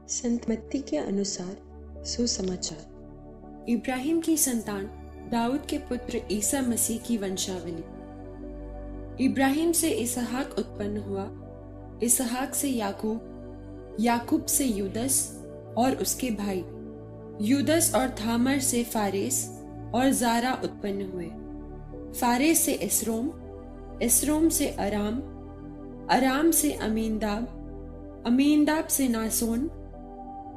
संत मत्ती के अनुसार सुसमाचार। इब्राहिम की संतान दाऊद के पुत्र ईसा मसीह की वंशावली। इब्राहिम से इसहाक उत्पन्न हुआ, इसहाक से याकूब, याकूब से यूदस और उसके भाई, यूदस और थामर से फारेस और जारा उत्पन्न हुए। फारेस से एस्रोम, एस्रोम से अराम, अराम से अमीनदाब, अमीनदाब से नासोन,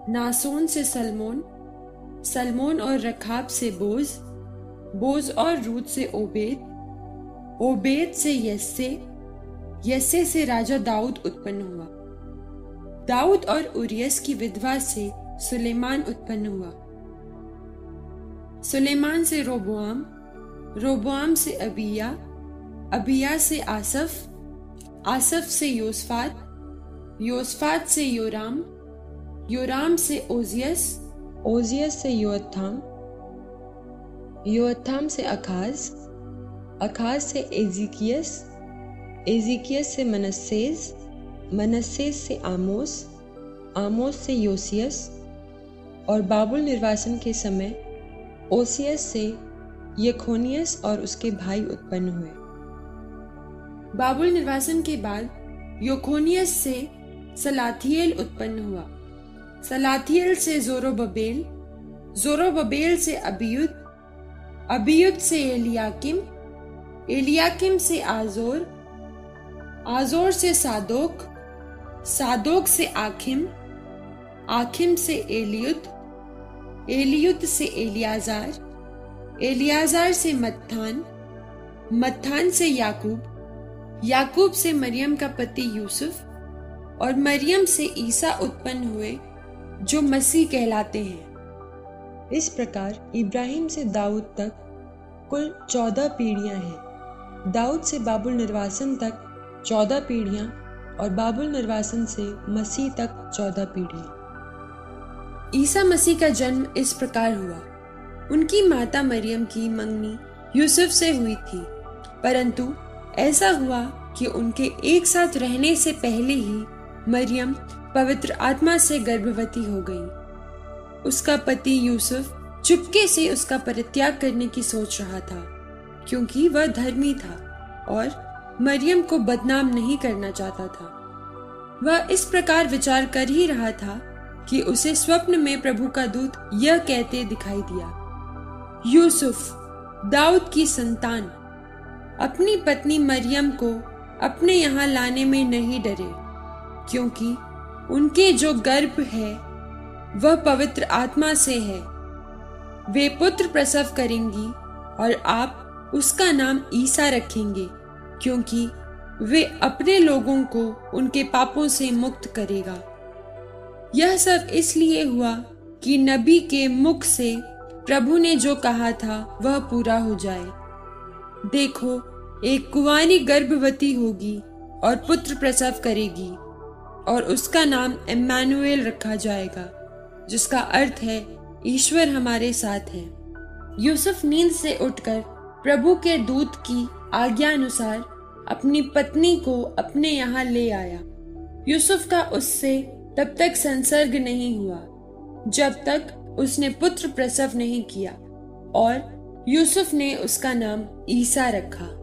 नासोन से सलमोन, सलमोन और रखाब से बोज, बोज और रूत से ओबेद, ओबेद से यस्से, यस्से से राजा दाऊद उत्पन्न हुआ। दाऊद और उरियस की विधवा से सुलेमान उत्पन्न हुआ। सुलेमान से रोबोआम, रोबोआम से अबिया, अबिया से आसफ, आसफ से योसफात, योसफात से योराम, योराम से ओजियस, ओजियस से योअथाम, योअथाम से अखाज, अखाज से एजिकियस, एजिकियस से मनस्सेस, मनस्सेस से आमोस, आमोस से योसियस और बाबुल निर्वासन के समय ओसियस से यखोनियस और उसके भाई उत्पन्न हुए। बाबुल निर्वासन के बाद योखोनियस से सलाथियेल उत्पन्न हुआ। सलाथियेल से जोरोबबेल, जोरोबबेल से अबियुद, अबियुद से एलियाकिम, एलियाकिम से आजोर, आजोर से सादोक, सादोक से आखिम, आखिम से एलियुद, एलियुद से एलियाजार, एलियाजार से मत्थान, मत्थान से याकूब, याकूब से मरियम का पति यूसुफ और मरियम से ईसा उत्पन्न हुए जो मसीह कहलाते हैं। इस प्रकार इब्राहिम से दाऊद तक कुल 14 पीढ़ियां हैं। दाऊद से बाबुल निर्वासन तक 14 पीढ़ियां और बाबुल निर्वासन से मसीह तक 14 पीढ़ियां। ईसा मसीह का जन्म इस प्रकार हुआ। उनकी माता मरियम की मंगनी यूसुफ से हुई थी, परंतु ऐसा हुआ कि उनके एक साथ रहने से पहले ही मरियम पवित्र आत्मा से गर्भवती हो गई। उसका पति यूसुफ चुपके से उसका परित्याग करने की सोच रहा था, क्योंकि वह धर्मी था और मरियम को बदनाम नहीं करना चाहता था। वह इस प्रकार विचार कर ही रहा था कि उसे स्वप्न में प्रभु का दूत यह कहते दिखाई दिया, यूसुफ, दाऊद की संतान, अपनी पत्नी मरियम को अपने यहाँ लाने में नहीं डरे, क्योंकि उनके जो गर्भ है वह पवित्र आत्मा से है। वे पुत्र प्रसव करेंगी और आप उसका नाम ईसा रखेंगे, क्योंकि वे अपने लोगों को उनके पापों से मुक्त करेगा। यह सब इसलिए हुआ कि नबी के मुख से प्रभु ने जो कहा था वह पूरा हो जाए। देखो, एक कुंवारी गर्भवती होगी और पुत्र प्रसव करेगी और उसका नाम इम्मानुएल रखा जाएगा, जिसका अर्थ है ईश्वर हमारे साथ है। यूसुफ नींद से उठकर प्रभु के दूत की आज्ञा अनुसार अपनी पत्नी को अपने यहाँ ले आया। यूसुफ का उससे तब तक संसर्ग नहीं हुआ जब तक उसने पुत्र प्रसव नहीं किया, और यूसुफ ने उसका नाम ईसा रखा।